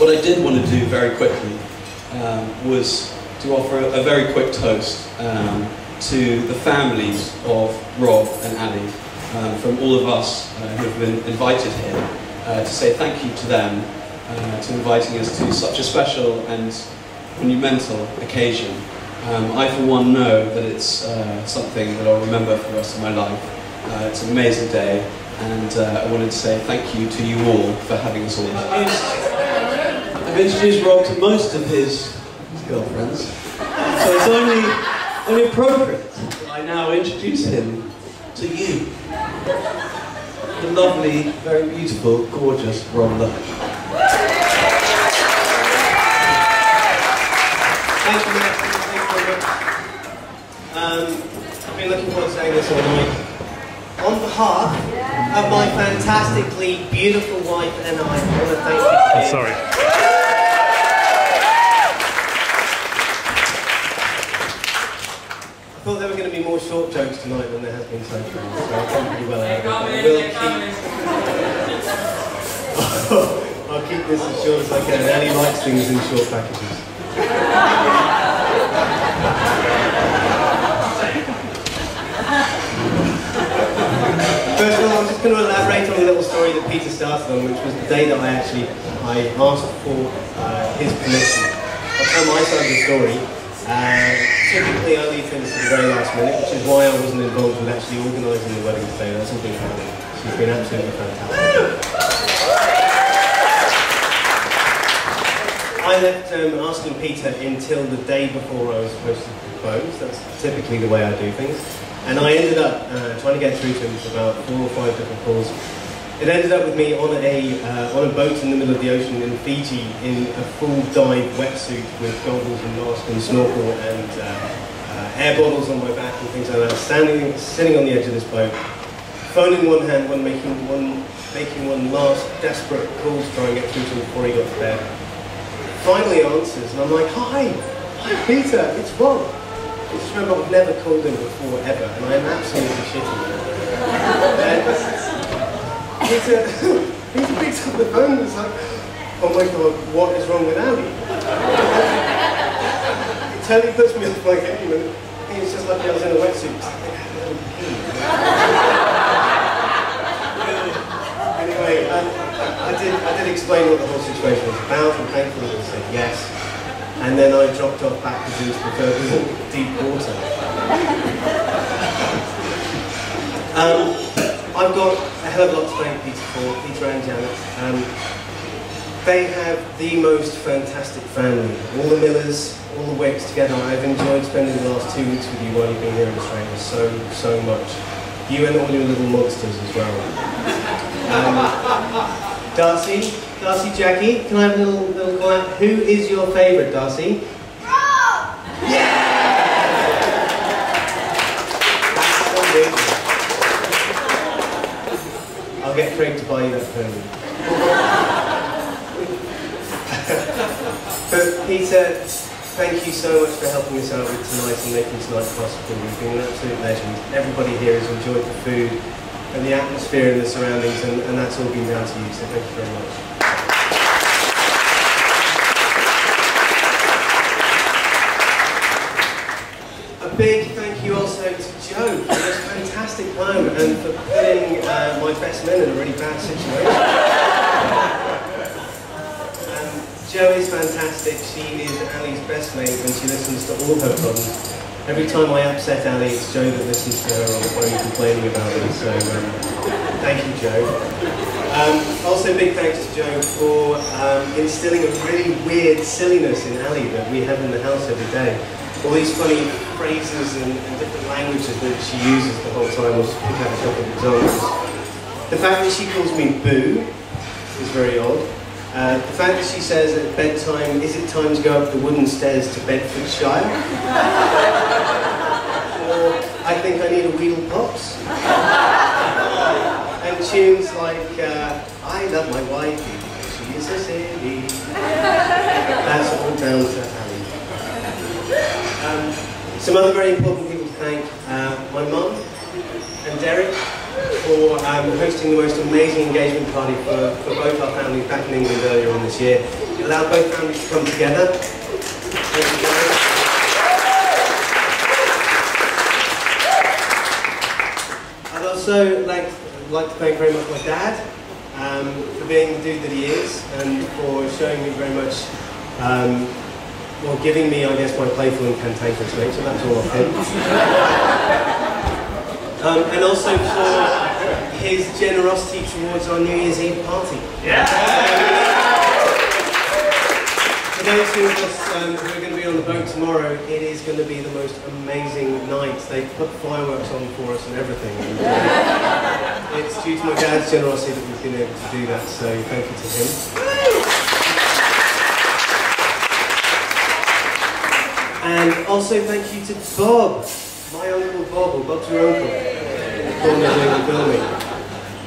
What I did want to do very quickly was to offer a very quick toast to the families of Rob and Ali, from all of us who have been invited here, to say thank you to them, to inviting us to such a special and monumental occasion. I for one know that it's something that I'll remember for the rest of my life. It's an amazing day, and I wanted to say thank you to you all for having us all. I've introduced Rob to most of his girlfriends, so it's only appropriate that I now introduce him to you. The lovely, very beautiful, gorgeous Rhonda. Thank you, Matt. Thank you very much. I've been looking forward to saying this all night. On behalf of my fantastically beautiful wife and I want to thank you. Sorry. I thought there were going to be more short jokes tonight than there has been so far, so I've done pretty well out of it. I'll keep this as short as I can. Annie likes things in short packages. First of all, I'm just going to elaborate on a little story that Peter started on, which was the day that I asked for his permission. I'll tell my side of the story. Typically I leave things to the very last minute, which is why I wasn't involved with actually organising the wedding today. That's all been happening. She's been absolutely fantastic. I left asking Peter until the day before I was supposed to propose. That's typically the way I do things. And I ended up trying to get through to him for about 4 or 5 different calls. It ended up with me on a boat in the middle of the ocean in Fiji in a full dive wetsuit with goggles and mask and snorkel and air bottles on my back and things like that, sitting on the edge of this boat, phone in one hand, making one last desperate call to try and get through to him before he got to bed. Finally answers, and I'm like, hi Peter, it's Rob. I just remember I've never called him before ever, and I am absolutely shitting. Peter picks up the phone and is like, oh my god, what is wrong with Ali? It totally puts me off my game, and I think it's just like I was in a wetsuit. Anyway, I did explain what the whole situation was about, and thankfully he said yes. And then I dropped off back to his preferred deep water. I've got a hell of a lot to thank Peter and Janet. They have the most fantastic family. All the Millers, all the Wicks together. I've enjoyed spending the last 2 weeks with you while you've been here in Australia so much. You and all your little monsters as well. Darcy, Jackie, can I have a little call out? Who is your favourite, Darcy? Rob! Yeah! I'll get Craig to buy you that pony. But Peter, thank you so much for helping us out with tonight and making tonight possible. You've been an absolute legend. Everybody here has enjoyed the food and the atmosphere and the surroundings, and that's all been down to you, so thank you very much. A big thank you also to Joe for this fantastic home and for putting my best men in a really bad situation. Jo is fantastic. She is Ali's best mate and she listens to all her problems. Every time I upset Ali, it's Jo that listens to her on the phone complaining about it, so thank you, Jo. Also big thanks to Jo for instilling a really weird silliness in Ali that we have in the house every day. All these funny phrases and different languages that she uses the whole time. I'll just pick out a couple of examples. The fact that she calls me Boo is very odd. The fact that she says at bedtime, is it time to go up the wooden stairs to Bedfordshire? Or, I think I need a Weedle Pops. And tunes like, I love my wife because she is a silly. That's all down to Ali. Some other very important people to thank, my mum and Derek for hosting the most amazing engagement party for both our families back in England earlier on this year. It allowed both families to come together. Thank you guys. I'd also like to thank very much my dad for being the dude that he is and for showing me very much, well, giving me, I guess, my playful and cantankerous nature. That's all of him. And also for his generosity towards our New Year's Eve party. Yeah. For those of us who are going to be on the boat tomorrow, it is going to be the most amazing night. They put fireworks on for us and everything. And, it's due to my dad's generosity that we've been able to do that, so thank you to him. And also thank you to Bob, my uncle Bob, or Bob's your uncle, for doing the filming.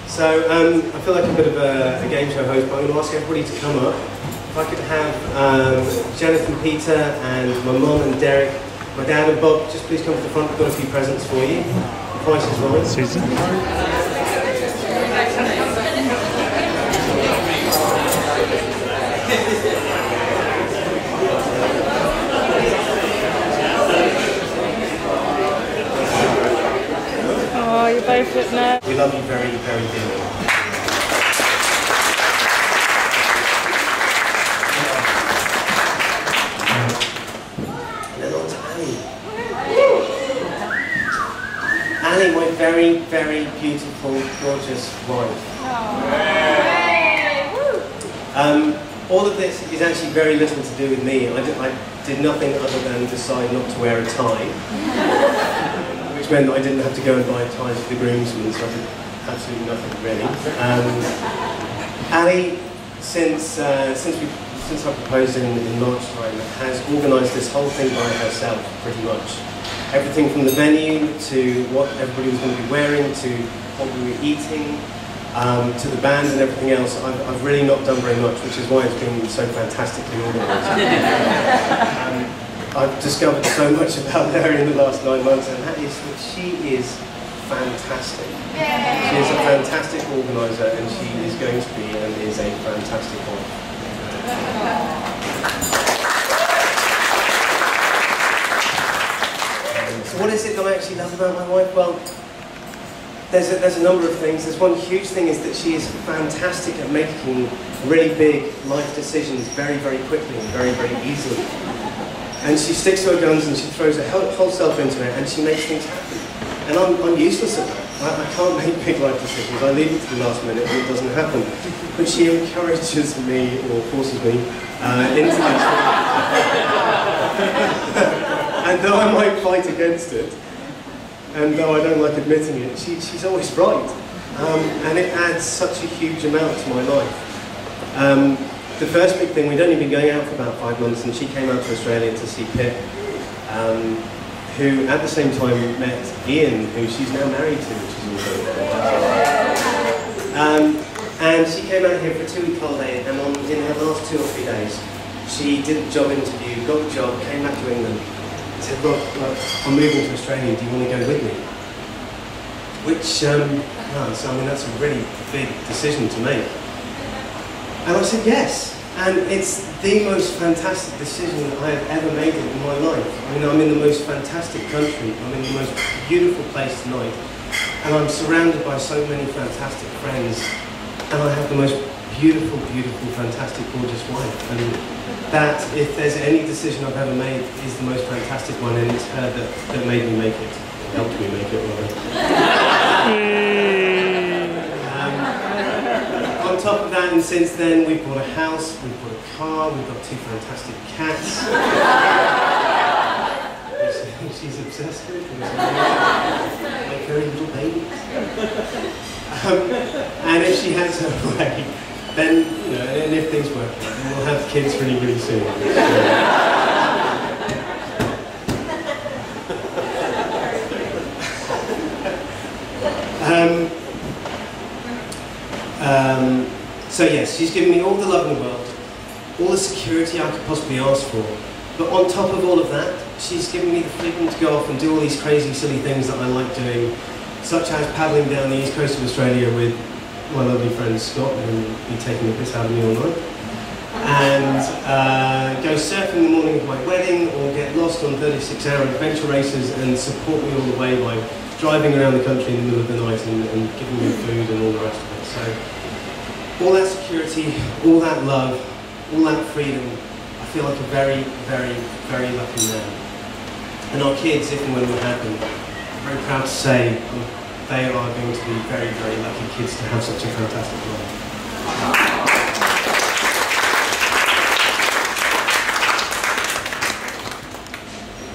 So I feel like a bit of a game show host, but I'm going to ask everybody to come up. If I could have Janet and Peter and my mum and Derek, my dad and Bob, just please come to the front. We've got a few presents for you. The price is right. Susan. Oh, you're both looking at. We love you very, very dearly. Ali, my very, very beautiful, gorgeous wife. All of this is actually very little to do with me. I did nothing other than decide not to wear a tie, which meant that I didn't have to go and buy ties for the groomsmen, so I did absolutely nothing really. Ali, since I proposed in March time, has organised this whole thing by herself, pretty much. Everything from the venue to what everybody was going to be wearing to what we were eating to the band and everything else. I've really not done very much, which is why it's been so fantastically organised. I've discovered so much about her in the last 9 months, and that is that she is fantastic. She is a fantastic organiser, and she is going to be and is a fantastic wife. So what is it that I actually love about my wife? Well, there's a number of things. There's one huge thing is that she is fantastic at making really big life decisions very, very quickly and very, very easily. And she sticks to her guns and she throws her whole self into it and she makes things happen. And I'm useless at that. I can't make big life decisions. I leave it to the last minute and it doesn't happen. But she encourages me, or forces me, into these things. And though I might fight against it, and though I don't like admitting it, she's always right. And it adds such a huge amount to my life. The first big thing, we'd only been going out for about 5 months, and she came out to Australia to see Pip, who at the same time met Ian, who she's now married to, which is also and she came out here for a 2-week holiday, and in her last 2 or 3 days, she did a job interview, got the job, came back to England, said, look, I'm moving to Australia, do you want to go with me? Which, so I mean, that's a really big decision to make. And I said yes, and it's the most fantastic decision that I have ever made in my life. I mean, I'm in the most fantastic country, I'm in the most beautiful place tonight, and I'm surrounded by so many fantastic friends, and I have the most beautiful, beautiful, fantastic, gorgeous wife. And that, if there's any decision I've ever made, is the most fantastic one, and it's her that made me make it, or helped me make it, rather. On top of that, and since then, we've bought a house, we've bought a car, we've got 2 fantastic cats. She's obsessed with, like very little babies. And if she has her way, then, you know, and if things work out, then we'll have kids really, really soon. So yes, she's given me all the love in the world, all the security I could possibly ask for, but on top of all of that, she's given me the freedom to go off and do all these crazy, silly things that I like doing, such as paddling down the east coast of Australia with my lovely friend Scott, who will be taking the piss out of me all night. and go surfing in the morning of my wedding, or get lost on 36-hour adventure races and support me all the way by driving around the country in the middle of the night and giving me food and all the rest of it. So all that security, all that love, all that freedom, I feel like a very, very, very lucky man. And our kids, if and when we have them, I'm very proud to say they are going to be very, very lucky kids to have such a fantastic life.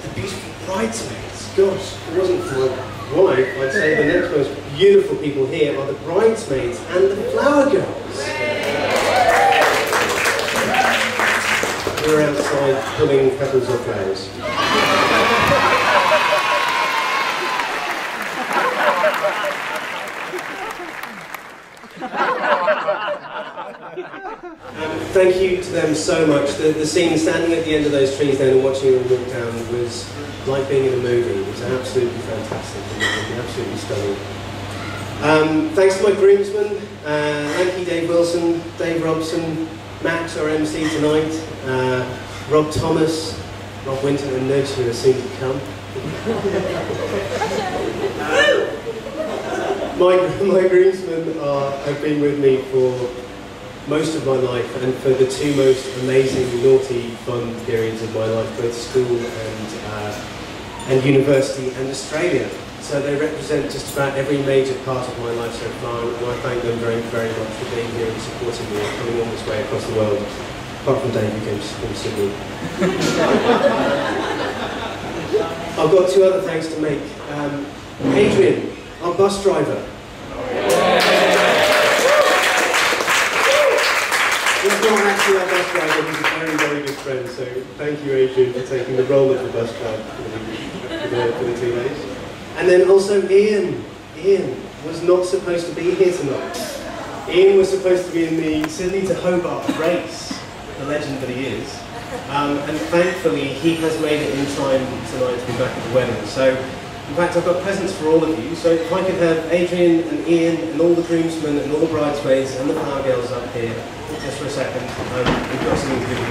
The beautiful bridesmaids, gosh, if it wasn't for my wife, I'd say the next most beautiful people here are the bridesmaids and the flower girls. We're outside pulling petals off flowers. Thank you to them so much. The scene standing at the end of those trees then and watching them walk down was like being in a movie. It was absolutely fantastic and absolutely stunning. Thanks to my groomsmen, Lanky Dave Wilson, Dave Robson, Max, our MC tonight, Rob Thomas, Rob Winton and Nudge, who are soon to come. My groomsmen have been with me for most of my life, and for the two most amazing, naughty, fun periods of my life, both school and university and Australia. So they represent just about every major part of my life so far, and I thank them very, very much for being here and supporting me and coming all this way across the world, apart from Dave, who came from Sydney. I've got two other thanks to make. Adrian, our bus driver. He's not actually our bus driver, he's a very, very good friend, so thank you, Adrian, for taking the role of the bus driver for the 2 days. And then also Ian. Ian was not supposed to be here tonight. Ian was supposed to be in the Sydney to Hobart race, the legend that he is. And thankfully, he has made it in time tonight to be back at the wedding. So, in fact, I've got presents for all of you. So if I could have Adrian and Ian and all the groomsmen and all the bridesmaids and the flower girls up here, just for a second, we've got something to give you.